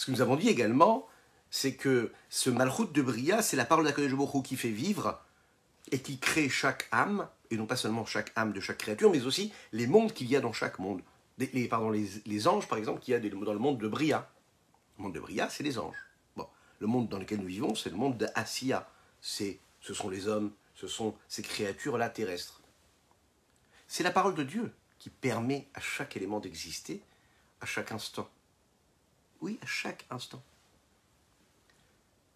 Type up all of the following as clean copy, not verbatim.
Ce que nous avons dit également, c'est que ce malchut de Bria, c'est la parole d'Akadosh Baruch Hu qui fait vivre et qui crée chaque âme, et non pas seulement chaque âme de chaque créature, mais aussi les mondes qu'il y a dans chaque monde. Les anges, par exemple, qu'il y a dans le monde de Bria. Le monde de Bria, c'est les anges. Bon, le monde dans lequel nous vivons, c'est le monde d'Asiya. Ce sont les hommes, ce sont ces créatures-là terrestres. C'est la parole de Dieu qui permet à chaque élément d'exister à chaque instant. Oui, à chaque instant.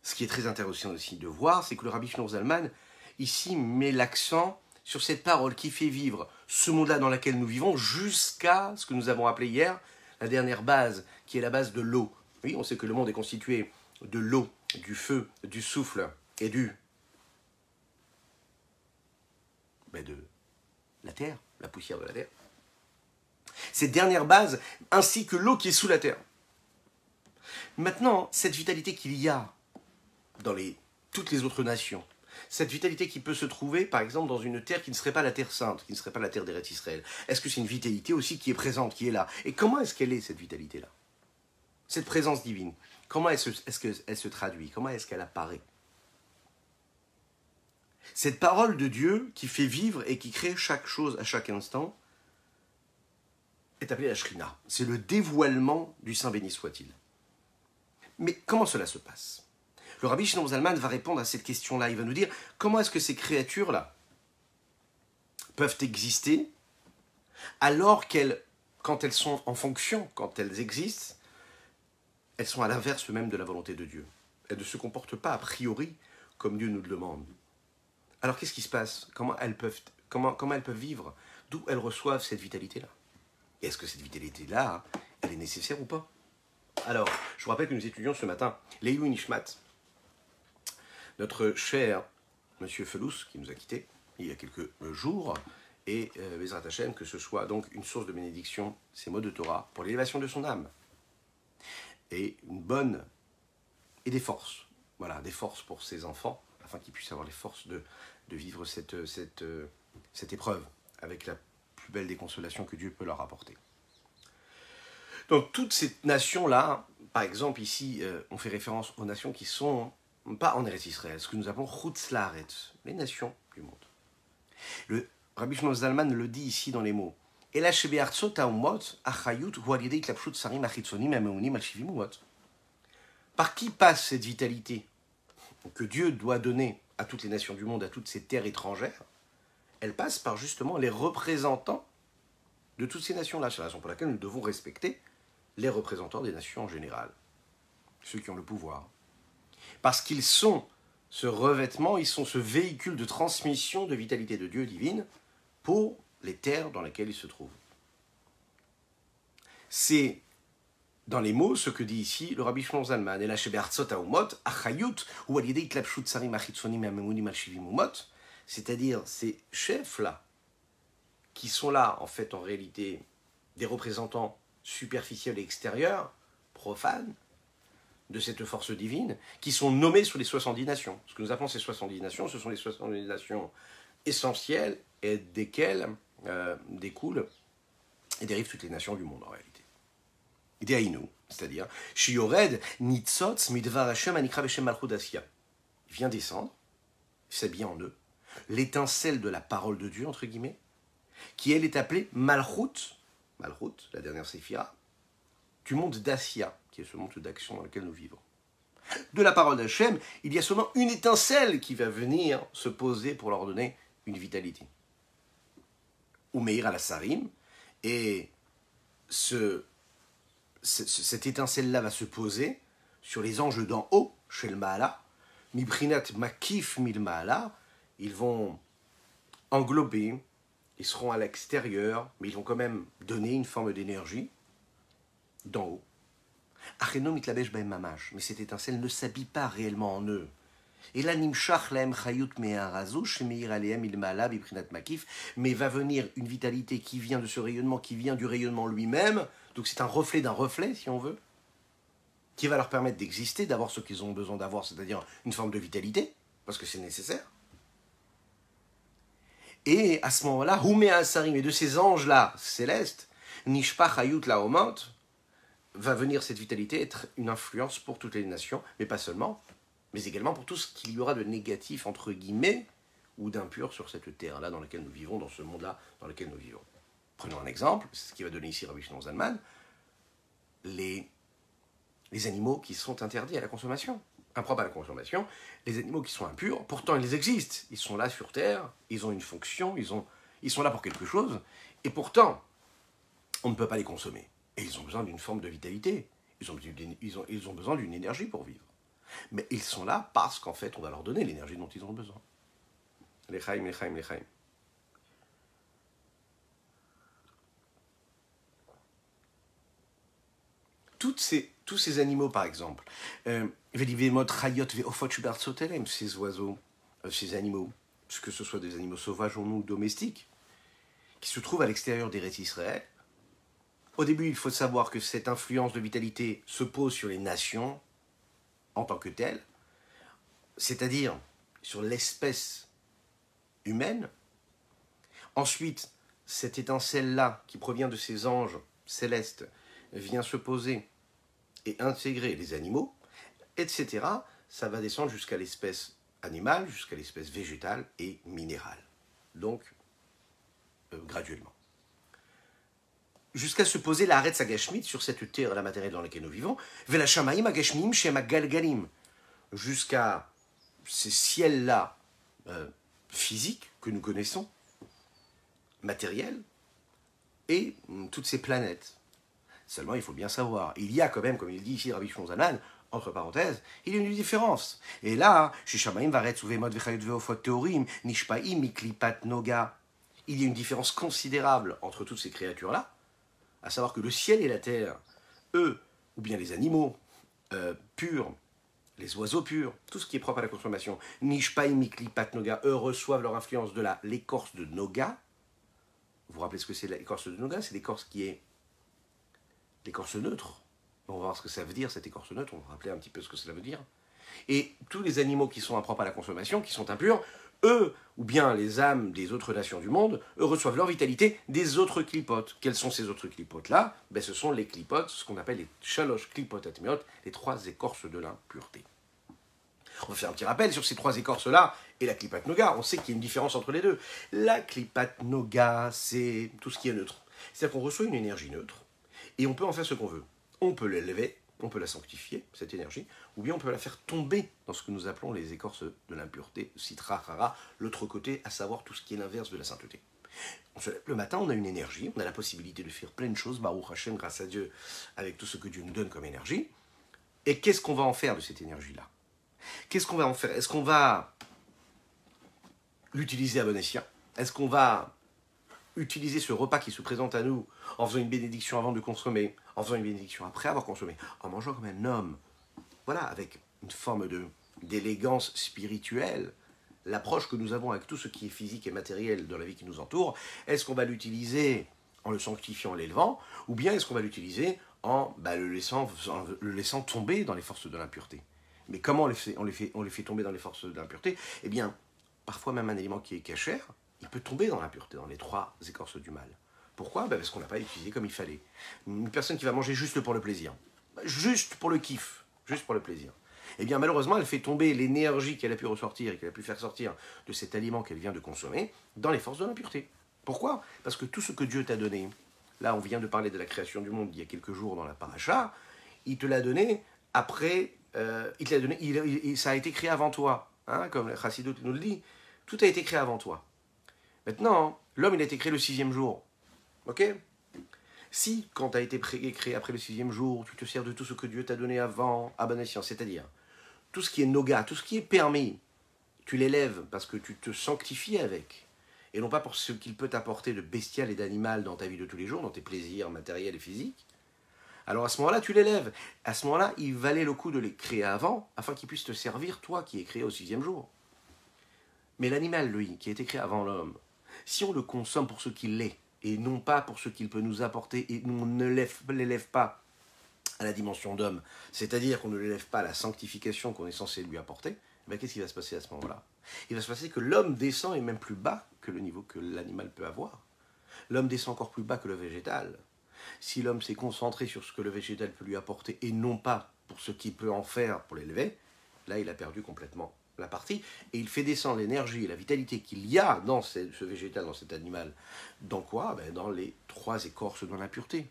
Ce qui est très intéressant aussi de voir, c'est que le Rabbi Shlomo Zalman, ici, met l'accent sur cette parole qui fait vivre ce monde-là dans lequel nous vivons jusqu'à ce que nous avons appelé hier la dernière base, qui est la base de l'eau. Oui, on sait que le monde est constitué de l'eau, du feu, du souffle et de la terre, la poussière de la terre. Cette dernière base, ainsi que l'eau qui est sous la terre. Maintenant, cette vitalité qu'il y a dans toutes les autres nations, cette vitalité qui peut se trouver, par exemple, dans une terre qui ne serait pas la terre sainte, qui ne serait pas la terre d'Eretz Israël, est-ce que c'est une vitalité aussi qui est présente, qui est là? Et comment est-ce qu'elle est, cette vitalité-là? Cette présence divine, comment est-ce qu'elle se traduit? Comment est-ce qu'elle apparaît? Cette parole de Dieu qui fait vivre et qui crée chaque chose à chaque instant est appelée la Shrina. C'est le dévoilement du Saint béni soit-il. Mais comment cela se passe? Le Rabbi Shlomo Zalman va répondre à cette question-là. Il va nous dire comment est-ce que ces créatures-là peuvent exister alors quand elles sont en fonction, quand elles existent, elles sont à l'inverse même de la volonté de Dieu. Elles ne se comportent pas a priori comme Dieu nous le demande. Alors qu'est-ce qui se passe? Comment elles peuvent vivre? D'où elles reçoivent cette vitalité-là? Et est-ce que cette vitalité-là, elle est nécessaire ou pas? Alors, je vous rappelle que nous étudions ce matin Leilou Nishmat, notre cher monsieur Felous, qui nous a quittés il y a quelques jours, et Bezrat Hashem, que ce soit donc une source de bénédiction, ces mots de Torah, pour l'élévation de son âme. Et une bonne, et des forces, voilà, des forces pour ses enfants, afin qu'ils puissent avoir les forces de vivre cette épreuve avec la plus belle des consolations que Dieu peut leur apporter. Donc toutes ces nations-là, par exemple ici, on fait référence aux nations qui sont pas en Eretz Israël, ce que nous appelons Chutz Laaretz, les nations du monde. Le Rabbi Shlomo Zalman le dit ici dans les mots. Par qui passe cette vitalité que Dieu doit donner à toutes les nations du monde, à toutes ces terres étrangères? Elle passe par justement les représentants de toutes ces nations-là. C'est la raison pour laquelle nous devons respecter les représentants des nations en général, ceux qui ont le pouvoir. Parce qu'ils sont ce revêtement, ils sont ce véhicule de transmission de vitalité de Dieu divine pour les terres dans lesquelles ils se trouvent. C'est dans les mots ce que dit ici le Rabbi Shlomo Zalman. C'est-à-dire ces chefs-là, qui sont là, en fait, en réalité, des représentants superficiels et extérieurs, profanes, de cette force divine, qui sont nommés sur les 70 nations. Ce que nous appelons ces 70 nations, ce sont les 70 nations essentielles et desquelles découlent et dérivent toutes les nations du monde en réalité. Dehainu, c'est-à-dire Shiored Nitzotz Midvar Hashem Anikra Beshem Malchut Asiya. Il vient descendre, s'habille en eux, l'étincelle de la parole de Dieu, entre guillemets, qui elle est appelée Malchut, la dernière séphira, du monde d'Asiya, qui est ce monde d'action dans lequel nous vivons. De la parole d'Hachem, il y a seulement une étincelle qui va venir se poser pour leur donner une vitalité. Umeir al-Sarim, et cette étincelle-là va se poser sur les anges d'en haut, chez le Maala, Mibrinat Makif Mil Maala, ils vont englober, ils seront à l'extérieur, mais ils vont quand même donner une forme d'énergie d'en haut. Mais cette étincelle ne s'habille pas réellement en eux. Et là, mais va venir une vitalité qui vient de ce rayonnement, qui vient du rayonnement lui-même, donc c'est un reflet d'un reflet, si on veut, qui va leur permettre d'exister, d'avoir ce qu'ils ont besoin d'avoir, c'est-à-dire une forme de vitalité, parce que c'est nécessaire. Et à ce moment-là, et de ces anges-là, célestes, Nishpach Hayut Laomot, va venir cette vitalité être une influence pour toutes les nations, mais pas seulement, mais également pour tout ce qu'il y aura de négatif, entre guillemets, ou d'impur sur cette terre-là dans laquelle nous vivons, dans ce monde-là dans lequel nous vivons. Prenons un exemple, c'est ce qui va donner ici Rabbi Shimon Zalman, les animaux qui sont interdits à la consommation, impropres à la consommation, les animaux qui sont impurs, pourtant ils existent, ils sont là sur terre, ils ont une fonction, ils sont là pour quelque chose, et pourtant, on ne peut pas les consommer. Et ils ont besoin d'une forme de vitalité, ils ont besoin d'une énergie pour vivre. Mais ils sont là parce qu'en fait, on va leur donner l'énergie dont ils ont besoin. L'Echaim, l'Echaim, l'Echaim. Tous ces animaux, par exemple, ces oiseaux, ces animaux, que ce soit des animaux sauvages ou domestiques, qui se trouvent à l'extérieur d'Eretz Israël, au début, il faut savoir que cette influence de vitalité se pose sur les nations en tant que telles, c'est-à-dire sur l'espèce humaine. Ensuite, cette étincelle-là, qui provient de ces anges célestes, vient se poser et intégrer les animaux, etc. Ça va descendre jusqu'à l'espèce animale, jusqu'à l'espèce végétale et minérale. Donc, graduellement. Jusqu'à se poser la Haaretz Agashmit sur cette terre, la matérielle dans laquelle nous vivons, Vela Shamayim Agashmim Shem Agalgalim, jusqu'à ces ciels-là physiques que nous connaissons, matériels, et toutes ces planètes. Seulement, il faut bien savoir, il y a quand même, comme il dit ici Rabbi Shimon Zalman, entre parenthèses, il y a une différence. Et là, chez Shamayim Varetz Uvemot Vechayot Veofot Teorim Nishpaim Miklipat Noga, il y a une différence considérable entre toutes ces créatures-là, à savoir que le ciel et la terre, eux, ou bien les animaux purs, les oiseaux purs, tout ce qui est propre à la consommation, Nishpaim Miklipat Noga, eux reçoivent leur influence de l'écorce de Noga. Vous vous rappelez ce que c'est l'écorce de Noga? C'est l'écorce qui est l'écorce neutre. On va voir ce que ça veut dire, cette écorce neutre, on va rappeler un petit peu ce que cela veut dire. Et tous les animaux qui sont impropres à la consommation, qui sont impurs, eux, ou bien les âmes des autres nations du monde, eux reçoivent leur vitalité des autres clipotes. Quels sont ces autres clipotes-là? Ce sont les clipotes, ce qu'on appelle les shalosh clipotes atmeot, les trois écorces de l'impureté. On va faire un petit rappel sur ces trois écorces-là et la klipat noga. On sait qu'il y a une différence entre les deux. La klipat noga, c'est tout ce qui est neutre. C'est-à-dire qu'on reçoit une énergie neutre et on peut en faire ce qu'on veut. On peut l'élever, on peut la sanctifier, cette énergie, ou bien on peut la faire tomber dans ce que nous appelons les écorces de l'impureté, sitra, rara, l'autre côté, à savoir tout ce qui est l'inverse de la sainteté. On se lève le matin, on a une énergie, on a la possibilité de faire plein de choses, Baruch Hashem, grâce à Dieu, avec tout ce que Dieu nous donne comme énergie. Et qu'est-ce qu'on va en faire de cette énergie-là? Qu'est-ce qu'on va en faire? Est-ce qu'on va l'utiliser à bon escient? Est-ce qu'on va utiliser ce repas qui se présente à nous en faisant une bénédiction avant de consommer, en faisant une bénédiction après avoir consommé, en mangeant comme un homme, voilà, avec une forme d'élégance spirituelle, l'approche que nous avons avec tout ce qui est physique et matériel dans la vie qui nous entoure? Est-ce qu'on va l'utiliser en le sanctifiant, en l'élevant, ou bien est-ce qu'on va l'utiliser en le laissant tomber dans les forces de l'impureté? Mais comment on les fait tomber dans les forces de l'impureté? Eh bien, parfois même un élément qui est cachère, il peut tomber dans l'impureté, dans les trois écorces du mal. Pourquoi? Parce qu'on n'a pas utilisé comme il fallait. Une personne qui va manger juste pour le plaisir, juste pour le kiff, juste pour le plaisir, eh bien malheureusement elle fait tomber l'énergie qu'elle a pu ressortir et qu'elle a pu faire sortir de cet aliment qu'elle vient de consommer dans les forces de l'impureté. Pourquoi? Parce que tout ce que Dieu t'a donné, là on vient de parler de la création du monde il y a quelques jours dans la paracha, il te l'a donné après, il te l'a donné, ça a été créé avant toi, hein, comme le Chassidut nous le dit, tout a été créé avant toi. Maintenant, l'homme il a été créé le 6e jour, ok? Si, quand tu as été créé après le 6e jour, tu te sers de tout ce que Dieu t'a donné avant, à bon escient, c'est-à-dire tout ce qui est noga, tout ce qui est permis, tu l'élèves parce que tu te sanctifies avec, et non pas pour ce qu'il peut t'apporter de bestial et d'animal dans ta vie de tous les jours, dans tes plaisirs matériels et physiques, alors à ce moment-là, tu l'élèves. À ce moment-là, il valait le coup de les créer avant, afin qu'il puisse te servir, toi qui es créé au 6e jour. Mais l'animal, lui, qui a été créé avant l'homme, si on le consomme pour ce qu'il est, et non pas pour ce qu'il peut nous apporter, et on ne l'élève pas à la dimension d'homme, c'est-à-dire qu'on ne l'élève pas à la sanctification qu'on est censé lui apporter, ben qu'est-ce qui va se passer à ce moment-là? Il va se passer que l'homme descend et même plus bas que le niveau que l'animal peut avoir. L'homme descend encore plus bas que le végétal. Si l'homme s'est concentré sur ce que le végétal peut lui apporter et non pas pour ce qu'il peut en faire pour l'élever, là il a perdu complètement la partie et il fait descendre l'énergie et la vitalité qu'il y a dans ce végétal, dans cet animal. Dans quoi? Dans les 3 écorces de l'impureté.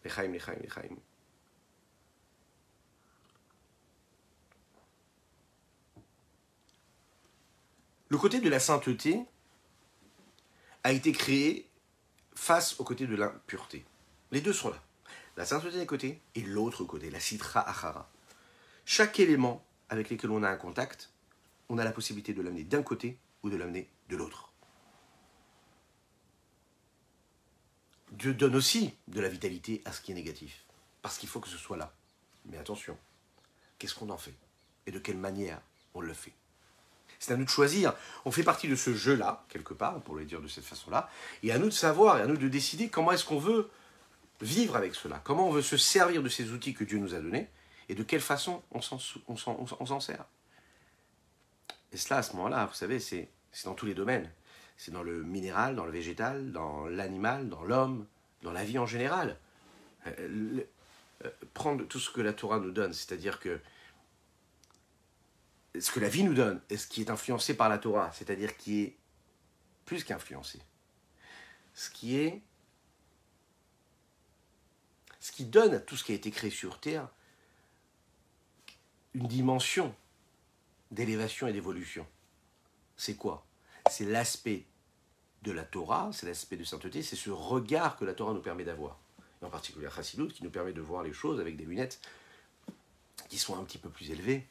L'echaim, l'echaim, l'echaim. Le côté de la sainteté a été créé face au côté de l'impureté. Les deux sont là. La sainteté d'un côté et l'autre côté, la sitra achara. Chaque élément avec lequel on a un contact, on a la possibilité de l'amener d'un côté ou de l'amener de l'autre. Dieu donne aussi de la vitalité à ce qui est négatif, parce qu'il faut que ce soit là. Mais attention, qu'est-ce qu'on en fait? Et de quelle manière on le fait? C'est à nous de choisir. On fait partie de ce jeu-là, quelque part, on pourrait le dire de cette façon-là, et à nous de savoir, et à nous de décider comment est-ce qu'on veut vivre avec cela, comment on veut se servir de ces outils que Dieu nous a donnés, et de quelle façon on s'en sert. Et cela, à ce moment-là, vous savez, c'est dans tous les domaines. C'est dans le minéral, dans le végétal, dans l'animal, dans l'homme, dans la vie en général. Prendre tout ce que la Torah nous donne, c'est-à-dire que ce que la vie nous donne, et ce qui est influencé par la Torah, c'est-à-dire qui est plus qu'influencé, ce qui donne à tout ce qui a été créé sur Terre une dimension d'élévation et d'évolution. C'est quoi? C'est l'aspect de la Torah, c'est l'aspect de sainteté, c'est ce regard que la Torah nous permet d'avoir. Et en particulier la Chassidut, qui nous permet de voir les choses avec des lunettes qui sont un petit peu plus élevées,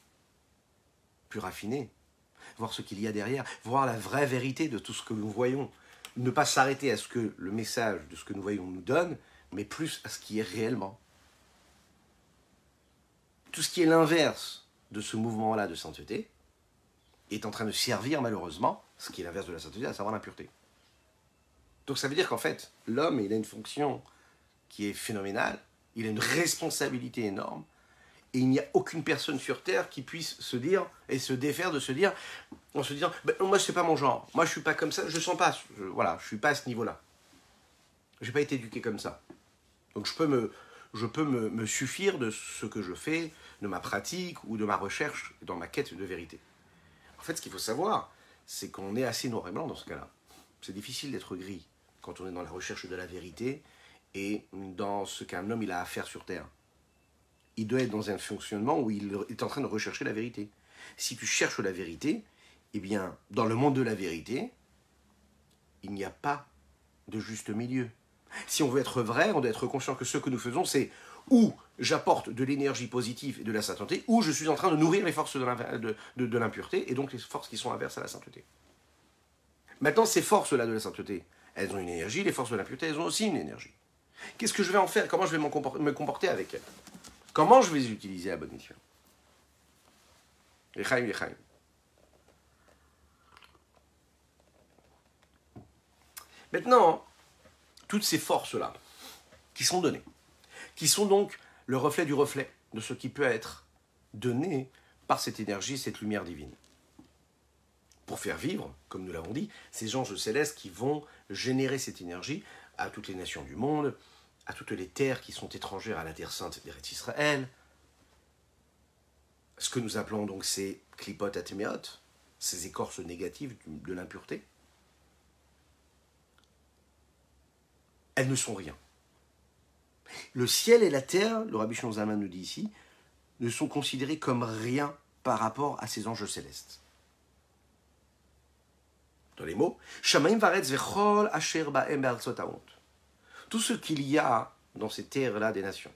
plus raffinées, voir ce qu'il y a derrière, voir la vraie vérité de tout ce que nous voyons. Ne pas s'arrêter à ce que le message de ce que nous voyons nous donne, mais plus à ce qui est réellement. Tout ce qui est l'inverse de ce mouvement-là de sainteté est en train de servir malheureusement ce qui est l'inverse de la sainteté, à savoir l'impureté. Donc ça veut dire qu'en fait, l'homme, il a une fonction qui est phénoménale, il a une responsabilité énorme, et il n'y a aucune personne sur Terre qui puisse se dire et se défaire de se dire, en se disant, moi c'est pas mon genre, moi je suis pas comme ça, je sens pas, je suis pas à ce niveau-là. J'ai pas été éduqué comme ça. Donc je peux me suffire de ce que je fais, de ma pratique ou de ma recherche dans ma quête de vérité. En fait, ce qu'il faut savoir, c'est qu'on est assez noir et blanc dans ce cas-là. C'est difficile d'être gris quand on est dans la recherche de la vérité et dans ce qu'un homme il a à faire sur Terre. Il doit être dans un fonctionnement où il est en train de rechercher la vérité. Si tu cherches la vérité, eh bien, dans le monde de la vérité, il n'y a pas de juste milieu. Si on veut être vrai, on doit être conscient que ce que nous faisons, c'est où j'apporte de l'énergie positive et de la sainteté, ou je suis en train de nourrir les forces de l'impureté, et donc les forces qui sont inverses à la sainteté. Maintenant, ces forces-là de la sainteté, elles ont une énergie, les forces de l'impureté, elles ont aussi une énergie. Qu'est-ce que je vais en faire? Comment je vais me comporter avec elles? Comment je vais les utiliser à bonne mission? L'echaim, l'echaim. Maintenant, toutes ces forces-là, qui sont données, qui sont donc le reflet du reflet de ce qui peut être donné par cette énergie, cette lumière divine. Pour faire vivre, comme nous l'avons dit, ces anges célestes qui vont générer cette énergie à toutes les nations du monde, à toutes les terres qui sont étrangères à la terre sainte d'Eretz Israël. Ce que nous appelons donc ces klipot atéméot, ces écorces négatives de l'impureté. Elles ne sont rien. Le ciel et la terre, le Rabbi Shimon Zalman nous dit ici, ne sont considérés comme rien par rapport à ces anges célestes. Dans les mots, Shamaim varetz vechol asher ba'em be'artzot ha'ont. Tout ce qu'il y a dans ces terres-là des nations,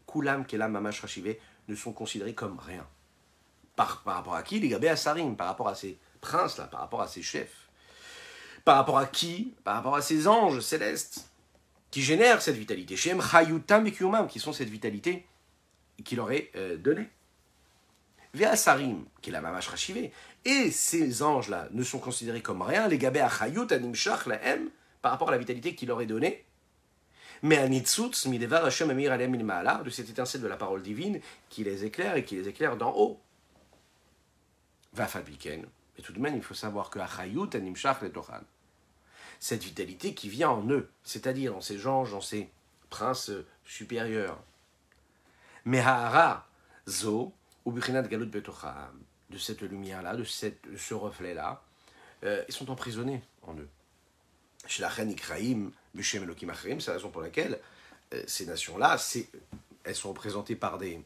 kulam kelam mamash rashivé, ne sont considérés comme rien. Par rapport à qui? Les gabé asarim, par rapport à ces princes-là, par rapport à ces chefs. Par rapport à qui? Par rapport à ces anges célestes qui génèrent cette vitalité. Shem chayutam v'kiyumam, qui sont cette vitalité qui leur est donnée. Ve'asarim, qui est la mamash rashivé. Et ces anges-là ne sont considérés comme rien. Les gabé achayut animshach lahem, par rapport à la vitalité qui leur est donnée. Mais anitzutz midevar Hashem amir alem il ma'ala, de cette étincelle de la parole divine qui les éclaire et qui les éclaire d'en haut. Va fabiken. Mais tout de même, il faut savoir que achayut animshach letochan. cette vitalité qui vient en eux, c'est-à-dire dans ces anges, dans ces princes supérieurs. Mehara zo ou bichinat galut betocham, de cette lumière-là, de ce reflet-là, ils sont emprisonnés en eux. Chez la reine Ikraïm, Bishem Elokim Achrim, c'est la raison pour laquelle ces nations-là, elles sont représentées par des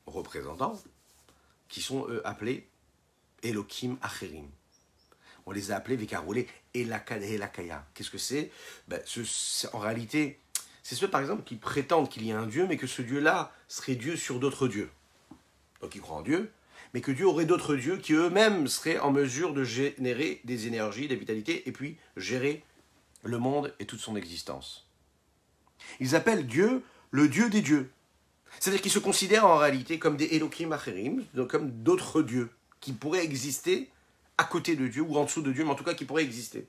représentants qui sont eux appelés Elokim Acherim. On les a appelés Vekaroulé Elakaya. Qu'est-ce que c'est? En réalité, c'est ceux par exemple qui prétendent qu'il y a un Dieu, mais que ce Dieu-là serait Dieu sur d'autres dieux. Donc ils croient en Dieu, mais que Dieu aurait d'autres dieux qui eux-mêmes seraient en mesure de générer des énergies, des vitalités, et puis gérer le monde et toute son existence. Ils appellent Dieu le Dieu des dieux. C'est-à-dire qu'ils se considèrent en réalité comme des Elokim Acherim, donc comme d'autres dieux, qui pourraient exister à côté de Dieu, ou en dessous de Dieu, mais en tout cas qui pourraient exister.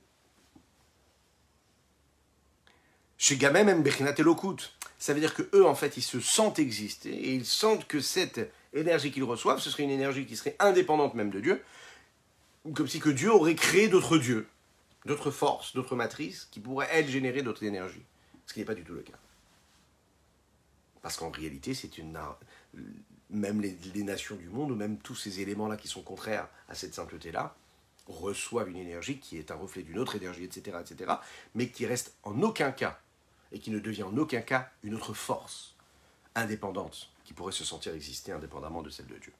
Chez Gamem M. Bechinat Elokut, ça veut dire qu'eux, en fait, ils se sentent exister, et ils sentent que cette énergie qu'ils reçoivent, ce serait une énergie qui serait indépendante même de Dieu, comme si que Dieu aurait créé d'autres dieux, d'autres forces, d'autres matrices, qui pourraient, elles, générer d'autres énergies. Ce qui n'est pas du tout le cas. Parce qu'en réalité, même les nations du monde, ou même tous ces éléments-là qui sont contraires à cette sainteté-là, reçoivent une énergie qui est un reflet d'une autre énergie, etc., mais qui reste en aucun cas, et qui ne devient en aucun cas une autre force indépendante, qui pourrait se sentir exister indépendamment de celle de Dieu.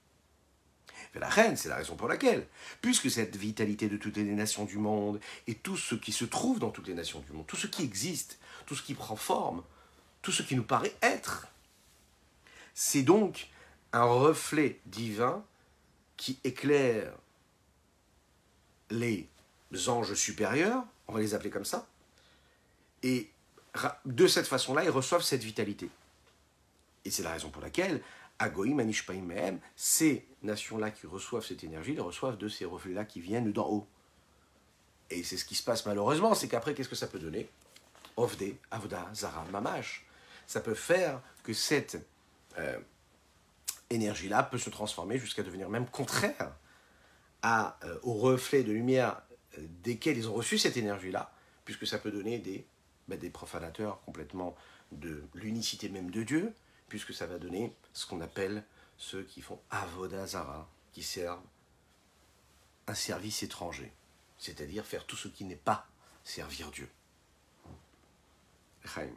Mais la reine, c'est la raison pour laquelle, puisque cette vitalité de toutes les nations du monde, et tout ce qui se trouve dans toutes les nations du monde, tout ce qui existe, tout ce qui prend forme, tout ce qui nous paraît être, c'est donc un reflet divin qui éclaire les anges supérieurs, on va les appeler comme ça, et de cette façon-là, ils reçoivent cette vitalité. Et c'est la raison pour laquelle, Agoïm, Anishpaim Mehem, ces nations-là qui reçoivent cette énergie, les reçoivent de ces reflets-là qui viennent d'en haut. Et c'est ce qui se passe malheureusement, c'est qu'après, qu'est-ce que ça peut donner? Ovde, Avoda, Zara, Mamash. Ça peut faire que cette énergie-là peut se transformer jusqu'à devenir même contraire au reflet de lumière desquels ils ont reçu cette énergie-là, puisque ça peut donner des profanateurs complètement de l'unicité même de Dieu, puisque ça va donner ce qu'on appelle ceux qui font Avoda Zara, qui servent un service étranger, c'est-à-dire faire tout ce qui n'est pas servir Dieu. Chaim.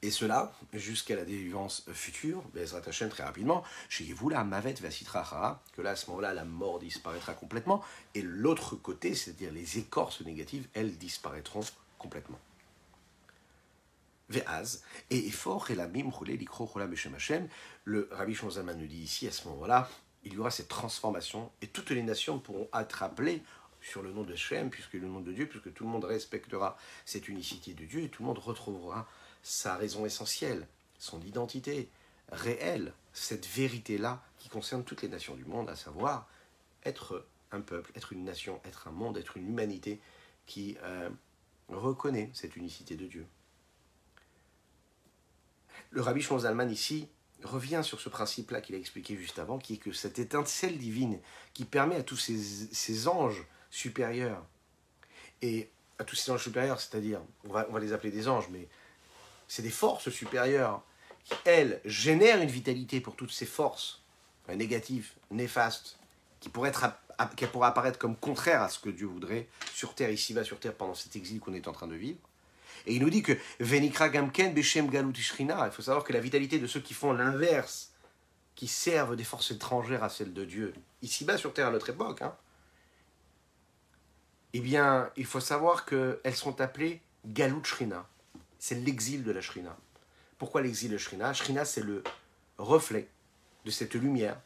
Et cela, jusqu'à la délivrance future, Bezrat Hashem très rapidement, chez vous la Mavet Vasitra, que là, à ce moment-là, la mort disparaîtra complètement, et l'autre côté, c'est-à-dire les écorces négatives, elles disparaîtront complètement. Ve'az, et fort et la mim roulé l'ikro roula beshem Hashem, le Rabbi Shimon Zalman nous dit ici, à ce moment-là, il y aura cette transformation, et toutes les nations pourront être appelées sur le nom de Shem, puisque le nom de Dieu, puisque tout le monde respectera cette unicité de Dieu, et tout le monde retrouvera sa raison essentielle, son identité réelle, cette vérité-là qui concerne toutes les nations du monde, à savoir être un peuple, être une nation, être un monde, être une humanité qui reconnaît cette unicité de Dieu. Le Rabbi Shimon Zalman ici revient sur ce principe-là qu'il a expliqué juste avant, qui est que cette étincelle divine qui permet à tous ces anges supérieurs, et à tous ces anges supérieurs, c'est-à-dire, on va les appeler des anges, mais c'est des forces supérieures qui, elles, génèrent une vitalité pour toutes ces forces négatives, néfastes, qui pourraient apparaître comme contraires à ce que Dieu voudrait sur terre, ici-bas sur terre, pendant cet exil qu'on est en train de vivre. Et il nous dit que Venikra Gamken Beshem Galut Ishrina, il faut savoir que la vitalité de ceux qui font l'inverse, qui servent des forces étrangères à celles de Dieu, ici-bas sur terre à notre époque, eh bien, il faut savoir qu'elles sont appelées Galut Shrina. C'est l'exil de la Shrina. Pourquoi l'exil de Shrina? Shrina, c'est le reflet de cette lumière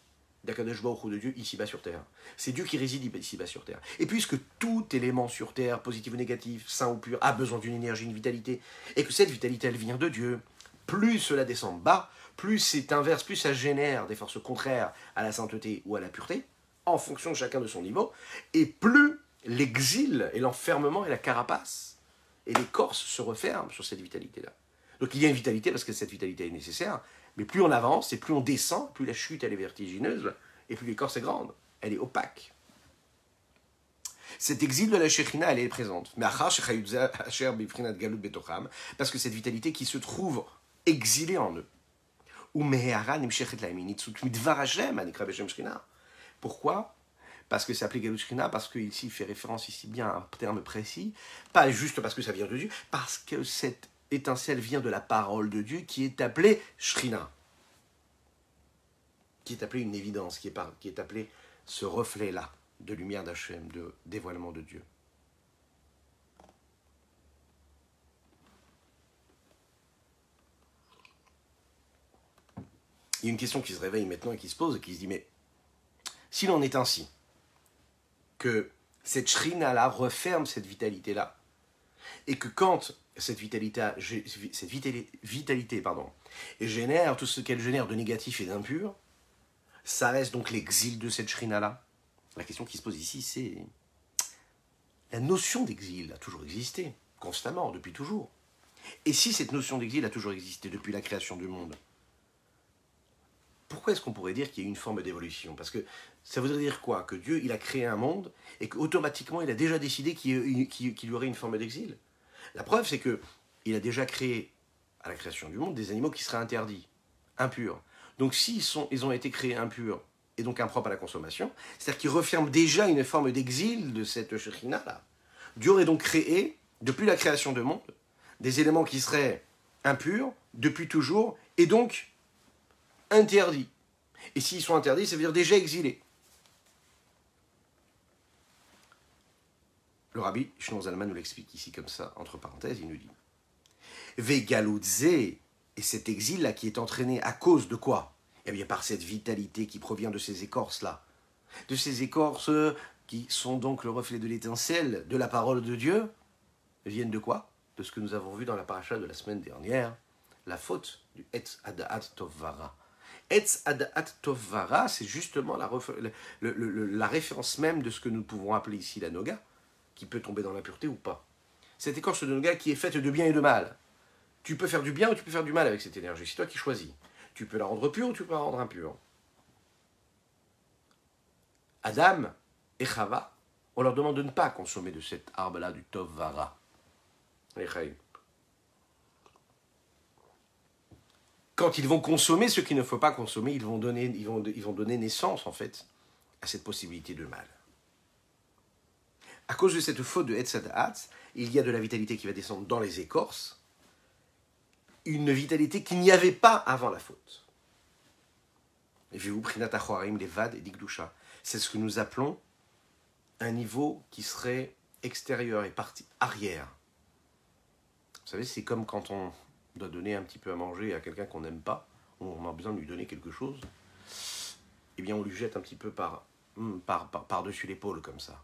d'Akadosh Baruch Hu, de Dieu, ici-bas sur terre. C'est Dieu qui réside ici-bas sur terre. Et puisque tout élément sur terre, positif ou négatif, sain ou pur, a besoin d'une énergie, une vitalité, et que cette vitalité, elle vient de Dieu, plus cela descend bas, plus c'est inverse, plus ça génère des forces contraires à la sainteté ou à la pureté, en fonction de chacun de son niveau, et plus l'exil et l'enfermement et la carapace et l'écorce se referment sur cette vitalité-là. Donc il y a une vitalité parce que cette vitalité est nécessaire, mais plus on avance et plus on descend, plus la chute elle est vertigineuse et plus l'écorce est grande, elle est opaque. Cet exil de la Shekhinah, elle est présente. Parce que cette vitalité qui se trouve exilée en eux. Pourquoi? Parce que c'est appelé Galut Shekhinah, parce qu'ici il fait référence ici bien à un terme précis, pas juste parce que ça vient de Dieu, parce que cette étincelle vient de la parole de Dieu qui est appelée Shekhinah, qui est appelée une évidence, qui est appelée ce reflet-là de lumière d'Hachem, de dévoilement de Dieu. Il y a une question qui se réveille maintenant et qui se pose et qui se dit, mais s'il en est ainsi, que cette shrina-là referme cette vitalité-là, et que quand cette vitalité génère tout ce qu'elle génère de négatif et d'impur, ça reste donc l'exil de cette shrina-là. La question qui se pose ici, c'est la notion d'exil a toujours existé, constamment, depuis toujours. Et si cette notion d'exil a toujours existé depuis la création du monde, pourquoi est-ce qu'on pourrait dire qu'il y a une forme d'évolution? Parce que ça voudrait dire quoi? Que Dieu, il a créé un monde et qu'automatiquement, il a déjà décidé qu'il y aurait une forme d'exil. La preuve, c'est qu'il a déjà créé, à la création du monde, des animaux qui seraient interdits, impurs. Donc ils ont été créés impurs et donc impropres à la consommation, c'est-à-dire qu'ils referment déjà une forme d'exil de cette Shekhinah-là. Dieu aurait donc créé, depuis la création du monde, des éléments qui seraient impurs, depuis toujours, et donc interdits. Et s'ils sont interdits, ça veut dire déjà exilés. Le rabbi Shlomo Zalman nous l'explique ici comme ça, entre parenthèses, il nous dit Vegaludze, et cet exil-là qui est entraîné à cause de quoi? Eh bien par cette vitalité qui provient de ces écorces-là. De ces écorces qui sont donc le reflet de l'étincelle de la parole de Dieu, viennent de quoi? De ce que nous avons vu dans la paracha de la semaine dernière, la faute du Etz Ada'at Tovara. Etz Ada'at Tovara, c'est justement la référence même de ce que nous pouvons appeler ici la Noga, qui peut tomber dans l'impureté ou pas. Cette écorce de Noga qui est faite de bien et de mal. Tu peux faire du bien ou tu peux faire du mal avec cette énergie, c'est toi qui choisis. Tu peux la rendre pure ou tu peux la rendre impure. Adam et Chava, on leur demande de ne pas consommer de cet arbre-là, du Tovara. Quand ils vont consommer ce qu'il ne faut pas consommer, ils vont donner naissance, en fait, à cette possibilité de mal. À cause de cette faute de Etz Ada'at, il y a de la vitalité qui va descendre dans les écorces, une vitalité qu'il n'y avait pas avant la faute. C'est ce que nous appelons un niveau qui serait extérieur et partie arrière. Vous savez, c'est comme quand on doit donner un petit peu à manger à quelqu'un qu'on n'aime pas, on a besoin de lui donner quelque chose, eh bien on lui jette un petit peu par-dessus l'épaule comme ça.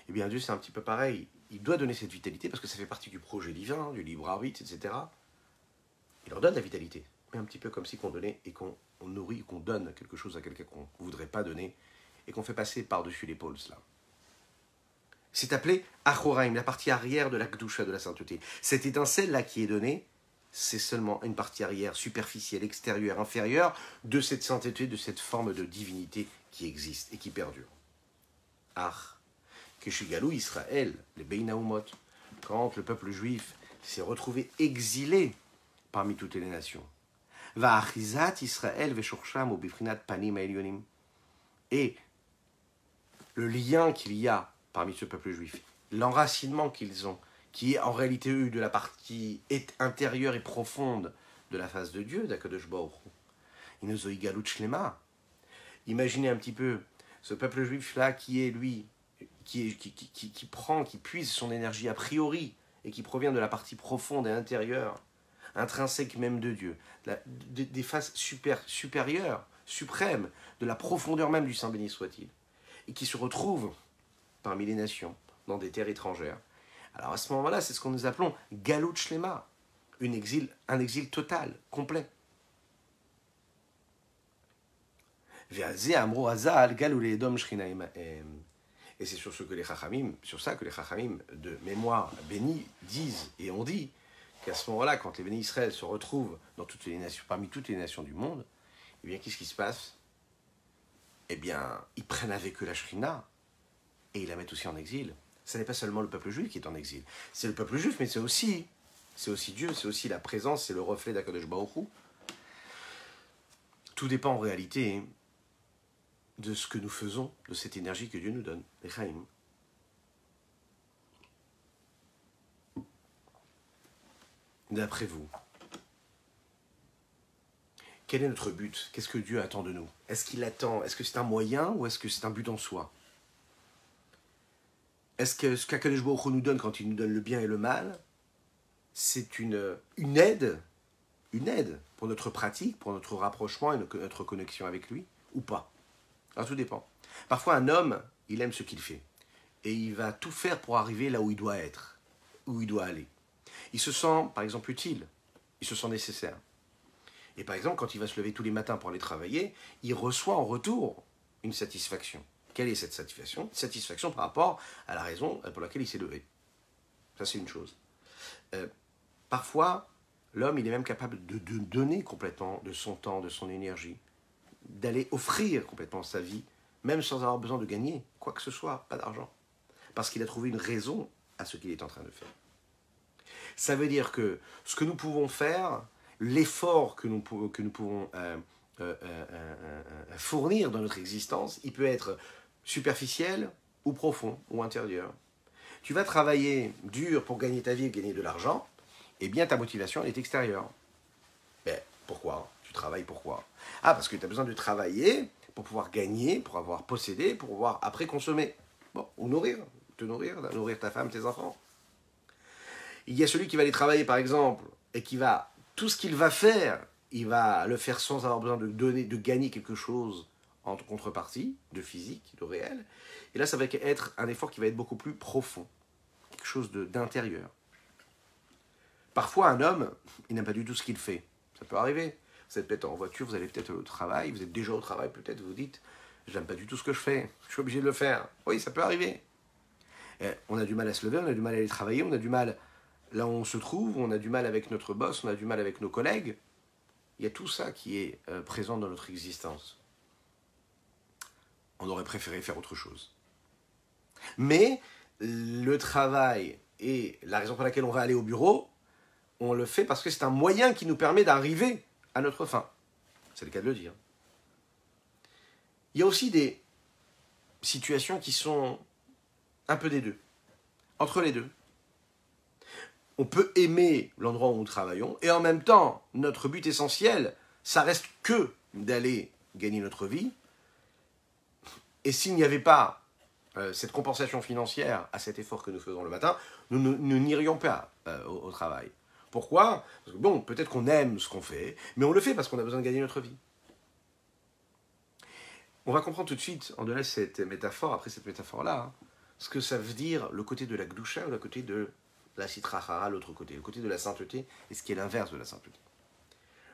Eh bien Dieu c'est un petit peu pareil, il doit donner cette vitalité parce que ça fait partie du projet divin, du libre arbitre, etc. Il leur donne la vitalité, mais un petit peu comme si qu'on donnait et qu'on nourrit, qu'on donne quelque chose à quelqu'un qu'on ne voudrait pas donner et qu'on fait passer par-dessus l'épaule cela. C'est appelé Achoraim, la partie arrière de la Kedusha, de la sainteté. Cette étincelle-là qui est donnée, c'est seulement une partie arrière, superficielle, extérieure, inférieure de cette sainteté, de cette forme de divinité qui existe et qui perdure. Ach, Keshigalou Israël, les Beinaumot, quand le peuple juif s'est retrouvé exilé parmi toutes les nations. Va achizat Israël veshorsham ou bifrinat panim elyonim. Et le lien qu'il y a parmi ce peuple juif, l'enracinement qu'ils ont, qui est en réalité eu de la partie intérieure et profonde de la face de Dieu, d'Akadosh Baruch Hu. Inozoï galut shlema. Imaginez un petit peu ce peuple juif là qui est lui, qui puise son énergie a priori et qui provient de la partie profonde et intérieure, intrinsèque même de Dieu, des faces supérieures, suprêmes, de la profondeur même du Saint béni soit-il, et qui se retrouve parmi les nations, dans des terres étrangères. Alors à ce moment-là, c'est ce que nous appelons Galut Shlema, un exil total, complet. Et c'est sur ça que les Chachamim de mémoire bénis disent et ont dit qu'à ce moment-là, quand les bénis Israël se retrouvent parmi toutes les nations du monde, eh bien qu'est-ce qui se passe? Eh bien, ils prennent avec eux la Shrina et ils la mettent aussi en exil. Ce n'est pas seulement le peuple juif qui est en exil. C'est le peuple juif, mais c'est aussi Dieu, c'est aussi la présence, c'est le reflet d'Akadosh Baruch Hu. Tout dépend en réalité de ce que nous faisons, de cette énergie que Dieu nous donne, les Chaim. D'après vous, quel est notre but? Qu'est-ce que Dieu attend de nous? Est-ce qu'il attend? Est-ce que c'est un moyen ou est-ce que c'est un but en soi? Est-ce que ce qu'Akadosh Baruch Hu nous donne quand il nous donne le bien et le mal, c'est une aide pour notre pratique, pour notre rapprochement et notre connexion avec lui, ou pas? Alors tout dépend. Parfois un homme, il aime ce qu'il fait, et il va tout faire pour arriver là où il doit être, où il doit aller. Il se sent, par exemple, utile, il se sent nécessaire. Et par exemple, quand il va se lever tous les matins pour aller travailler, il reçoit en retour une satisfaction. Quelle est cette satisfaction? Satisfaction par rapport à la raison pour laquelle il s'est levé. Ça, c'est une chose. Parfois, l'homme, il est même capable de donner complètement de son temps, de son énergie, d'aller offrir complètement sa vie, même sans avoir besoin de gagner quoi que ce soit, pas d'argent. Parce qu'il a trouvé une raison à ce qu'il est en train de faire. Ça veut dire que ce que nous pouvons faire, l'effort que nous pouvons fournir dans notre existence, il peut être superficiel ou profond ou intérieur. Tu vas travailler dur pour gagner ta vie et gagner de l'argent, eh bien ta motivation elle est extérieure. Mais pourquoi? Tu travailles pourquoi? Ah, parce que tu as besoin de travailler pour pouvoir gagner, pour avoir possédé, pour pouvoir après consommer. Bon, ou te nourrir ta femme, tes enfants. Il y a celui qui va aller travailler, par exemple, et qui va, tout ce qu'il va faire, il va le faire sans avoir besoin de gagner quelque chose en contrepartie, de physique, de réel. Et là, ça va être un effort qui va être beaucoup plus profond, quelque chose d'intérieur. Parfois, un homme, il n'aime pas du tout ce qu'il fait. Ça peut arriver. Vous êtes peut-être en voiture, vous allez peut-être au travail, vous êtes déjà au travail peut-être, vous dites, j'aime pas du tout ce que je fais, je suis obligé de le faire. Oui, ça peut arriver. Et on a du mal à se lever, on a du mal à aller travailler, on a du mal là où on se trouve, on a du mal avec notre boss, on a du mal avec nos collègues. Il y a tout ça qui est présent dans notre existence. On aurait préféré faire autre chose. Mais le travail et la raison pour laquelle on va aller au bureau, on le fait parce que c'est un moyen qui nous permet d'arriver à notre fin. C'est le cas de le dire. Il y a aussi des situations qui sont un peu des deux. Entre les deux. On peut aimer l'endroit où nous travaillons et en même temps, notre but essentiel, ça reste que d'aller gagner notre vie. Et s'il n'y avait pas cette compensation financière à cet effort que nous faisons le matin, nous n'irions pas au travail. Pourquoi? Parce que bon, peut-être qu'on aime ce qu'on fait, mais on le fait parce qu'on a besoin de gagner notre vie. On va comprendre tout de suite, en dehors de cette métaphore, après cette métaphore-là, ce que ça veut dire le côté de la Gdusha ou le côté de la Sitra Achara, l'autre côté, le côté de la sainteté, et ce qui est l'inverse de la sainteté.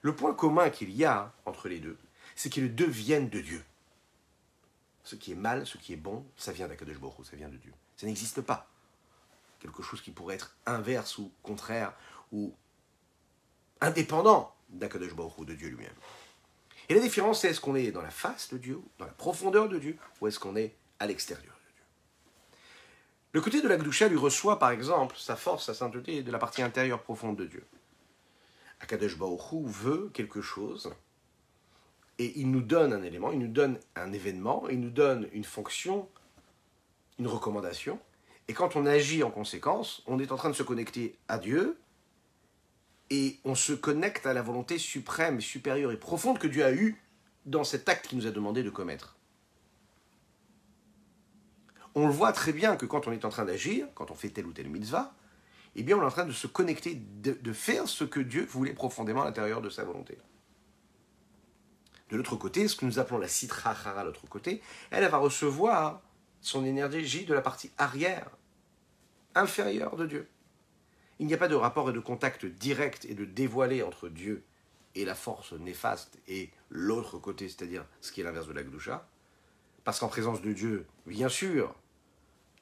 Le point commun qu'il y a entre les deux, c'est qu'ils deviennent de Dieu. Ce qui est mal, ce qui est bon, ça vient d'Akadosh Baruch Hu, ça vient de Dieu. Ça n'existe pas. Quelque chose qui pourrait être inverse ou contraire ou indépendant d'Akadosh Baruch Hu, de Dieu lui-même. Et la différence, c'est est-ce qu'on est dans la face de Dieu, dans la profondeur de Dieu, ou est-ce qu'on est à l'extérieur de Dieu. Le côté de la Gdusha lui reçoit, par exemple, sa force, sa sainteté de la partie intérieure profonde de Dieu. Akadosh Baruch Hu veut quelque chose, et il nous donne un élément, il nous donne un événement, il nous donne une fonction, une recommandation, et quand on agit en conséquence, on est en train de se connecter à Dieu, et on se connecte à la volonté suprême, supérieure et profonde que Dieu a eue dans cet acte qu'il nous a demandé de commettre. On le voit très bien que quand on est en train d'agir, quand on fait telle ou telle mitzvah, eh bien on est en train de se connecter, de faire ce que Dieu voulait profondément à l'intérieur de sa volonté. De l'autre côté, ce que nous appelons la Sitra Achara, l'autre côté, elle va recevoir son énergie de la partie arrière, inférieure de Dieu. Il n'y a pas de rapport et de contact direct et de dévoilé entre Dieu et la force néfaste et l'autre côté, c'est-à-dire ce qui est l'inverse de la Gdusha. Parce qu'en présence de Dieu, bien sûr,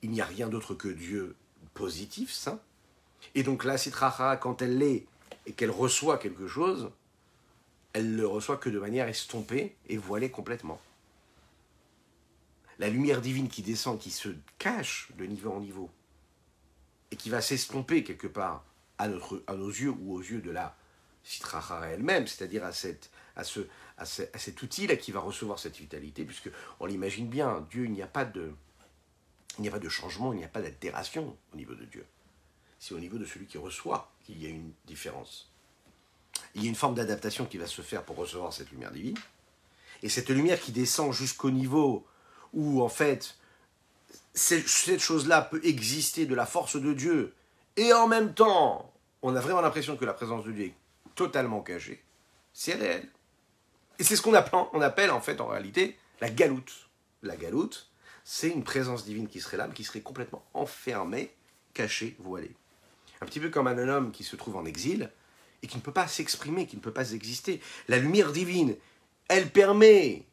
il n'y a rien d'autre que Dieu positif, saint. Et donc la Sitra Achara, quand elle l'est et qu'elle reçoit quelque chose, elle le reçoit que de manière estompée et voilée complètement. la lumière divine qui descend, qui se cache de niveau en niveau, et qui va s'estomper quelque part à nos yeux ou aux yeux de la Sitra Achra elle-même, c'est-à-dire à cet outil-là qui va recevoir cette vitalité, puisque on l'imagine bien, Dieu, il n'y a pas de changement, il n'y a pas d'altération au niveau de Dieu. C'est au niveau de celui qui reçoit qu'il y a une différence. Il y a une forme d'adaptation qui va se faire pour recevoir cette lumière divine. Et cette lumière qui descend jusqu'au niveau où, en fait, cette chose-là peut exister de la force de Dieu, et en même temps, on a vraiment l'impression que la présence de Dieu est totalement cachée, c'est réel. Et c'est ce qu'on appelle en fait, en réalité, la galoute. La galoute, c'est une présence divine qui serait là, mais qui serait complètement enfermée, cachée, voilée. Un petit peu comme un homme qui se trouve en exil, et qui ne peut pas s'exprimer, qui ne peut pas exister. La lumière divine, elle permet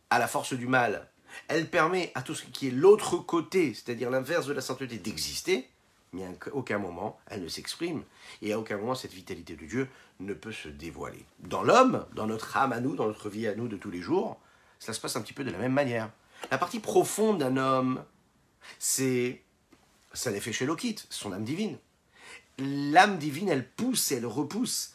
à la force du mal, elle permet à tout ce qui est l'autre côté, c'est-à-dire l'inverse de la sainteté, d'exister, mais à aucun moment elle ne s'exprime, et à aucun moment cette vitalité de Dieu ne peut se dévoiler. Dans l'homme, dans notre âme à nous, dans notre vie à nous de tous les jours, ça se passe un petit peu de la même manière. La partie profonde d'un homme, c'est l'effet Shélokit, son âme divine. L'âme divine, elle pousse et elle repousse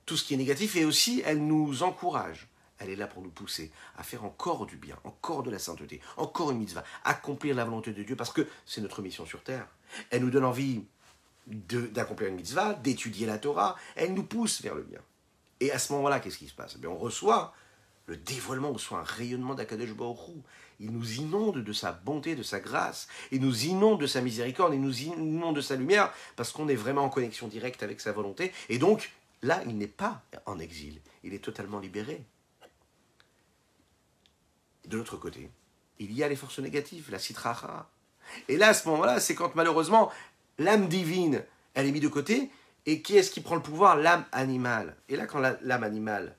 tout ce qui est négatif, et aussi elle nous encourage. Elle est là pour nous pousser à faire encore du bien, encore de la sainteté, encore une mitzvah, accomplir la volonté de Dieu, parce que c'est notre mission sur terre. Elle nous donne envie d'accomplir une mitzvah, d'étudier la Torah, elle nous pousse vers le bien. Et à ce moment-là, qu'est-ce qui se passe? On reçoit le dévoilement, on reçoit un rayonnement d'Akadosh Baruch Hu. Il nous inonde de sa bonté, de sa grâce, il nous inonde de sa miséricorde, il nous inonde de sa lumière, parce qu'on est vraiment en connexion directe avec sa volonté. Et donc, là, il n'est pas en exil, il est totalement libéré. De l'autre côté, il y a les forces négatives, la Sitra Achra. Et là, à ce moment-là, c'est quand malheureusement, l'âme divine, elle est mise de côté, et qui est-ce qui prend le pouvoir? L'âme animale. Et là, quand l'âme animale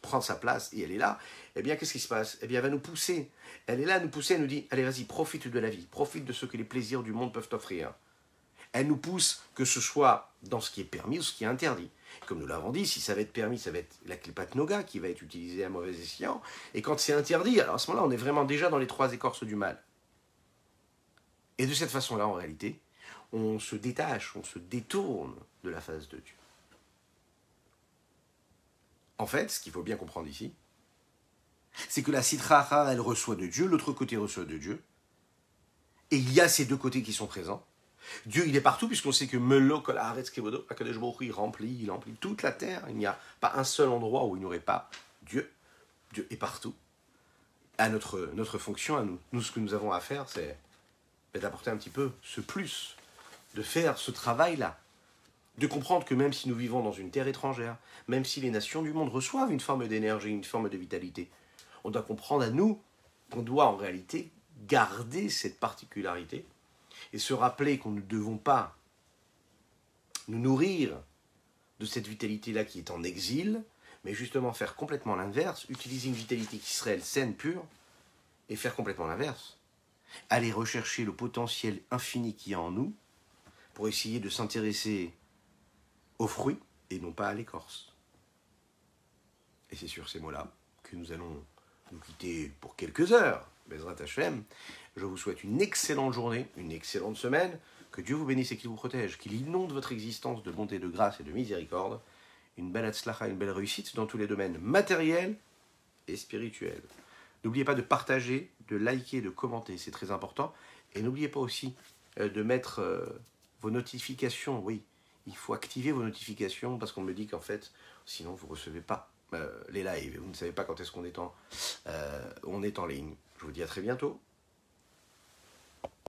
prend sa place, et elle est là, eh bien, qu'est-ce qui se passe? Eh bien, elle va nous pousser. Elle est là à nous pousser, elle nous dit, allez, vas-y, profite de la vie, profite de ce que les plaisirs du monde peuvent t'offrir. Elle nous pousse, que ce soit dans ce qui est permis ou ce qui est interdit. Comme nous l'avons dit, si ça va être permis, ça va être la klipat noga qui va être utilisée à mauvais escient. Et quand c'est interdit, alors à ce moment-là, on est vraiment déjà dans les trois écorces du mal. Et de cette façon-là, en réalité, on se détache, on se détourne de la face de Dieu. En fait, ce qu'il faut bien comprendre ici, c'est que la Sitra Achra, elle reçoit de Dieu, l'autre côté reçoit de Dieu. Et il y a ces deux côtés qui sont présents. Dieu, il est partout, puisqu'on sait que Melo Kol Haaretz Kevodo, Akadosh Baruch Hu, il remplit toute la terre. Il n'y a pas un seul endroit où il n'y aurait pas Dieu. Dieu est partout. À notre fonction, à nous. Nous, ce que nous avons à faire, c'est d'apporter un petit peu ce plus, de faire ce travail-là, de comprendre que même si nous vivons dans une terre étrangère, même si les nations du monde reçoivent une forme d'énergie, une forme de vitalité, on doit comprendre à nous qu'on doit en réalité garder cette particularité et se rappeler qu'on ne devons pas nous nourrir de cette vitalité-là qui est en exil, mais justement faire complètement l'inverse, utiliser une vitalité qui serait elle, saine, pure, et faire complètement l'inverse. Aller rechercher le potentiel infini qu'il y a en nous pour essayer de s'intéresser aux fruits et non pas à l'écorce. Et c'est sur ces mots-là que nous allons nous quitter pour quelques heures. Bezrat Hashem, je vous souhaite une excellente journée, une excellente semaine, que Dieu vous bénisse et qu'il vous protège, qu'il inonde votre existence de bonté, de grâce et de miséricorde, une belle hatzlacha, une belle réussite dans tous les domaines matériels et spirituels. N'oubliez pas de partager, de liker, de commenter, c'est très important. Et n'oubliez pas aussi de mettre vos notifications. Oui, il faut activer vos notifications parce qu'on me dit qu'en fait, sinon vous ne recevez pas les lives. Vous ne savez pas quand est-ce qu'on est en ligne. Je vous dis à très bientôt.